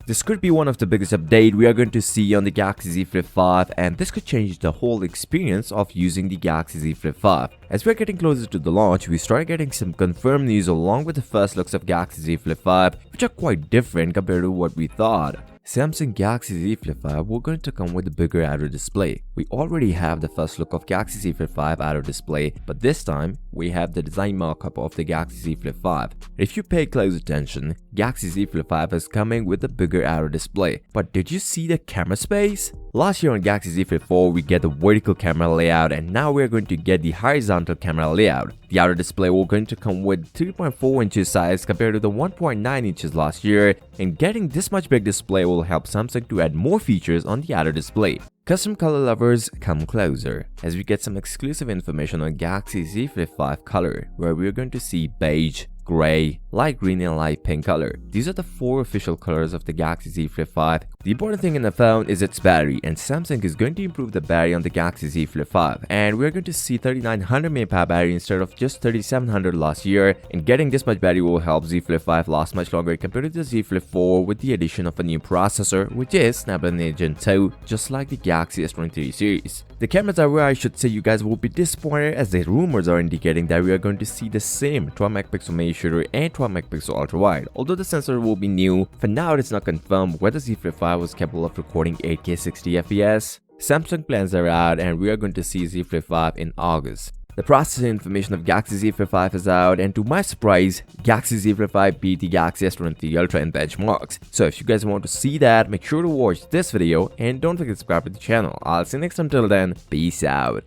This could be one of the biggest updates we are going to see on the Galaxy Z Flip 5, and this could change the whole experience of using the Galaxy Z Flip 5. As we are getting closer to the launch, we started getting some confirmed news along with the first looks of Galaxy Z Flip 5, which are quite different compared to what we thought. Samsung Galaxy Z Flip 5 were going to come with a bigger outer display. We already have the first look of Galaxy Z Flip 5 outer display, but this time we have the design mock-up of the Galaxy Z Flip 5. If you pay close attention, Galaxy Z Flip 5 is coming with a bigger outer display. But did you see the camera space? Last year on Galaxy Z Flip 4 we get the vertical camera layout, and now we are going to get the horizontal camera layout. The outer display will going to come with 3.4 inches size compared to the 1.9 inches last year, and getting this much big display will help Samsung to add more features on the outer display. Custom color lovers, come closer as we get some exclusive information on Galaxy Z Flip 5 color, where we are going to see beige, gray, light green and light pink color. These are the 4 official colors of the Galaxy Z Flip 5. The important thing in the phone is its battery, and Samsung is going to improve the battery on the Galaxy Z Flip 5, and we are going to see 3900 mAh battery instead of just 3700 last year, and getting this much battery will help Z Flip 5 last much longer compared to the Z Flip 4 with the addition of a new processor, which is Snapdragon Gen 2, just like the Galaxy S23 series. The cameras are where I should say you guys will be disappointed, as the rumors are indicating that we are going to see the same 12 megapixel main shooter and 12 megapixel ultra wide. Although the sensor will be new, for now it is not confirmed whether Z Flip 5 was capable of recording 8K 60 FPS. Samsung plans are out, and we are going to see Z Flip 5 in August. The processing information of Galaxy Z Flip 5 is out, and to my surprise, Galaxy Z Flip 5 beat the Galaxy S23 Ultra in benchmarks. So if you guys want to see that, make sure to watch this video and don't forget to subscribe to the channel. I'll see you next time. Till then, peace out.